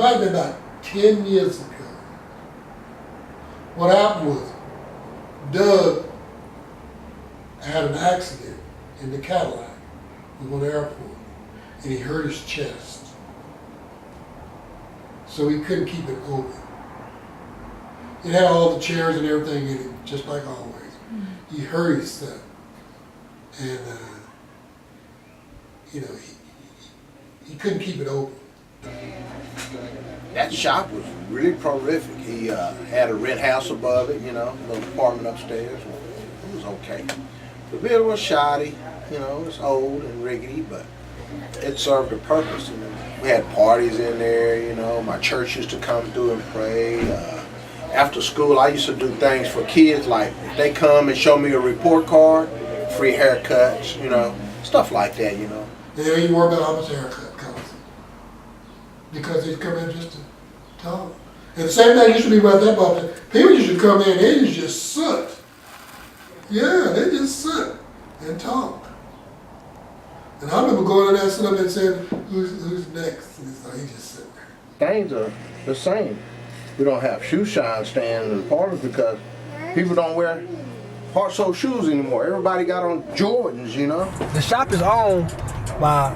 might have been about 10 years ago. What happened was, Doug had an accident in the Cadillac. We went to the airport, and he hurt his chest. So he couldn't keep it open. It had all the chairs and everything in it, just like always. He hurt himself. And, you know, he couldn't keep it open. That shop was really prolific. He had a rent house above it, you know, a little apartment upstairs. It was okay. The building was shoddy, you know, it's old and rickety, but it served a purpose. You know. We had parties in there, you know, my church used to come through and pray. After school, I used to do things for kids, like if they come and show me a report card, free haircuts, you know, stuff like that, you know. Yeah, you worry about how much haircut costs. Because they come in just to talk. And the same thing used to be about that bar. People used to come in and they used to just sit. Yeah, they just sit and talk. And I remember going in there, sitting up and saying, who's next? And so he just sitting there. Things are the same. We don't have shoe shine stands in the parlors because people don't wear hard-soled shoes anymore. Everybody got on Jordans, you know. The shop is owned by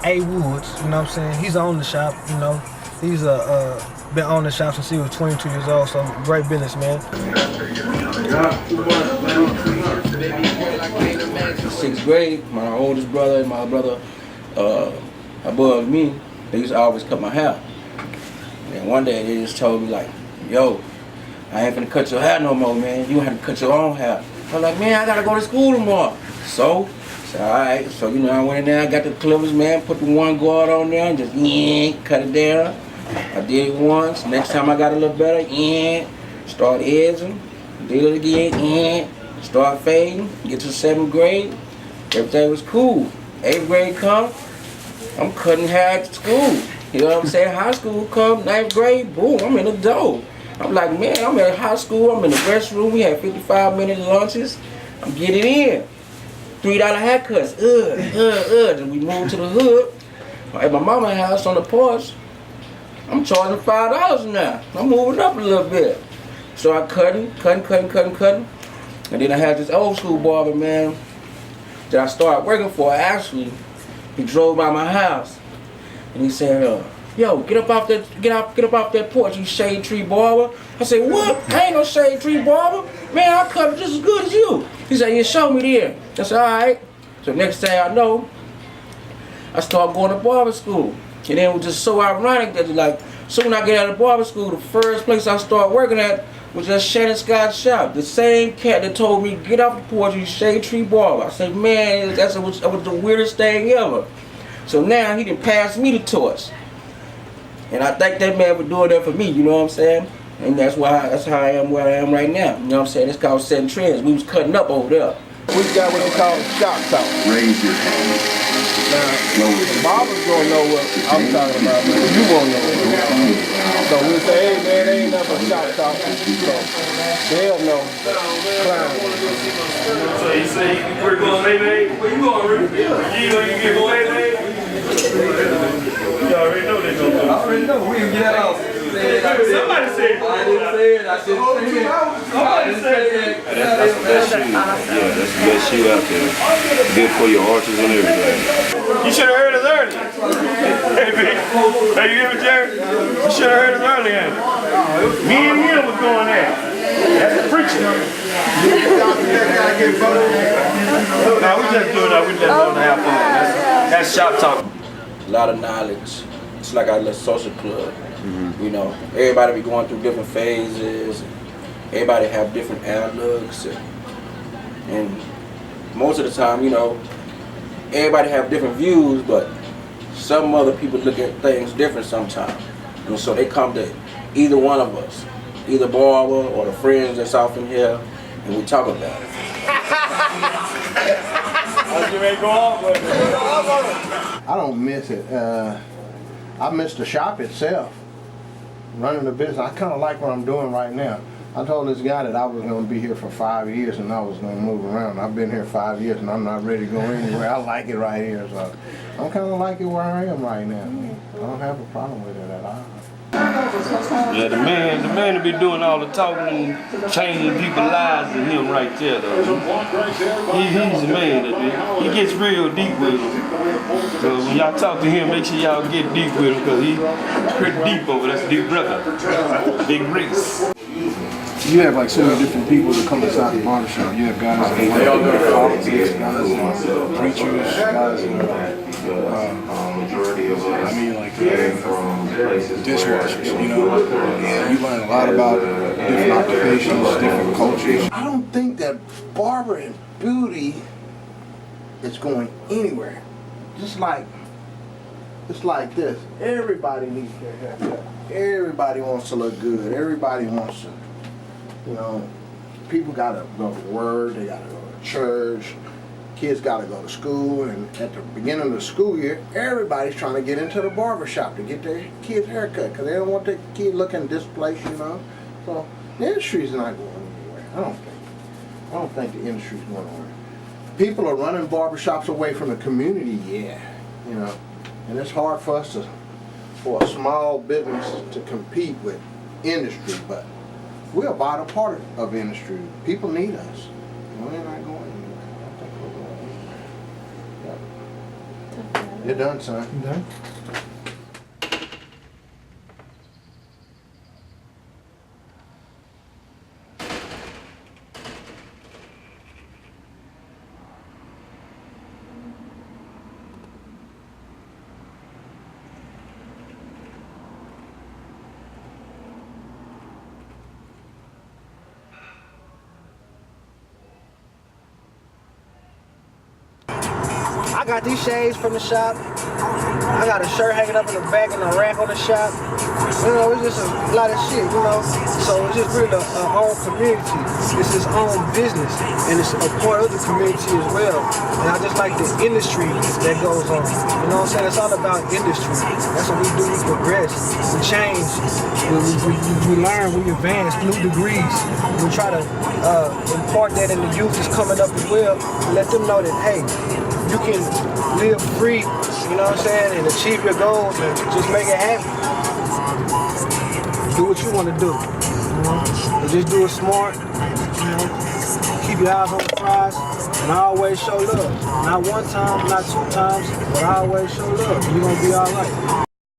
A. Woods, you know what I'm saying? He's owned the shop, you know. He's been owning the shop since he was 22 years old, so great business, man. Sixth grade, my oldest brother and my brother above me, they used to always cut my hair. And one day they just told me like, yo, I ain't finna cut your hair no more, man. You have to cut your own hair. I was like, man, I gotta go to school tomorrow. So alright, so you know, I went in there, I got the clippers, man, put the one guard on there and just cut it down. I did it once. Next time I got a little better, start edging, did it again, start fading, get to 7th grade. Everything was cool. 8th grade come, I'm cutting hair at school. You know what I'm saying? High school come, 9th grade, boom, I'm in the door. I'm like, man, I'm at high school, I'm in the restroom, we had 55-minute lunches, I'm getting in. $3 haircuts, Then we moved to the hood. At my mama's house on the porch, I'm charging $5 now. I'm moving up a little bit. So I cutting. And then I had this old school barber, man, that I started working for. Actually, he drove by my house. And he said, yo, get up off that porch, you shade tree barber. I said, what? I ain't no shade tree barber. Man, I cut just as good as you. He said, yeah, show me there. I said, all right. So next thing I know, I started going to barber school. And then it was just so ironic that like, soon I get out of barber school, the first place I started working at was just Shannon Scott's shop. The same cat that told me, get off the porch, you shade tree barber. I said, man, that was the weirdest thing ever. So now he done passed me the torch. And I thank that man for doing that for me, you know what I'm saying? And that's how I am where I am right now. You know what I'm saying? It's called setting trends. We was cutting up over there. We got what they call shop talk. Raise your hand. Now, the barbers gonna know what I'm talking about, man. You won't know. So we'll say, hey man, they ain't nothing but shop talk. So they'll know. So you say we're going May? Where you going, Rick? You know you get away, May? You already know they gonna go. I already know. We can get that out. Somebody said it. I didn't say it. I said it. Somebody said it. That's the best shoe. Yeah, that's the best shoe out there. Good for your arches and everything. You should have heard us earlier. Hey, man. Hey, you hear me, Jerry? You should have heard us earlier. Me and him was going at it. That's the preacher. No, we just doing that. We just doing the half fun. That's shop talk. A lot of knowledge. It's like our little social club. You know, everybody be going through different phases. Everybody have different outlooks. And most of the time, you know, everybody have different views, but some other people look at things different sometimes. And so they come to either one of us, either barber or the friends that's off in here, and we talk about it. I don't miss it. I miss the shop itself. Running the business. I kind of like what I'm doing right now. I told this guy that I was going to be here for 5 years and I was going to move around. I've been here 5 years and I'm not ready to go anywhere. I like it right here, so I'm kind of like it where I am right now. I don't have a problem with it at all. Yeah, the man to be doing all the talking and changing people's lives is him right there, though. He's the man. He gets real deep with them. So when y'all talk to him, make sure y'all get deep with him, because he's pretty deep over there. That's Big Brother, Big Reese. You have like so many different people that come inside the barbershop. You have guys that work in politics, guys that preachers, guys that dishwashers, you know. And you learn a lot about different occupations, different cultures. I don't think that barber and beauty is going anywhere. It's like this. Everybody needs their haircut. Everybody wants to look good. Everybody wants to, you know, people gotta go to work, they gotta go to church, kids gotta go to school, and at the beginning of the school year, everybody's trying to get into the barber shop to get their kids' haircut, because they don't want their kid looking displaced, you know. So the industry's not going anywhere. I don't think the industry's going anywhere. People are running barbershops away from the community, yeah, you know, and it's hard for us for a small business to compete with industry, but we're a vital part of industry. People need us. We're not going anywhere. I don't think we're going anywhere. Yep. You're done, son. You done? I got these shades from the shop. I got a shirt hanging up in the back and a rack on the shop. You know, it's just a lot of shit, you know. So it's just really our own community. It's its own business, and it's a part of the community as well. And I just like the industry that goes on. You know what I'm saying? It's all about industry. That's what we do. We progress. We change. We learn. We advance. New degrees. We try to impart that in the youth that's coming up as well. Let them know that, hey, you can live free, you know what I'm saying, and achieve your goals and just make it happen. Do what you want to do, you know, but just do it smart, you know, keep your eyes on the prize, and always show love. Not one time, not two times, but always show love. You're going to be all right.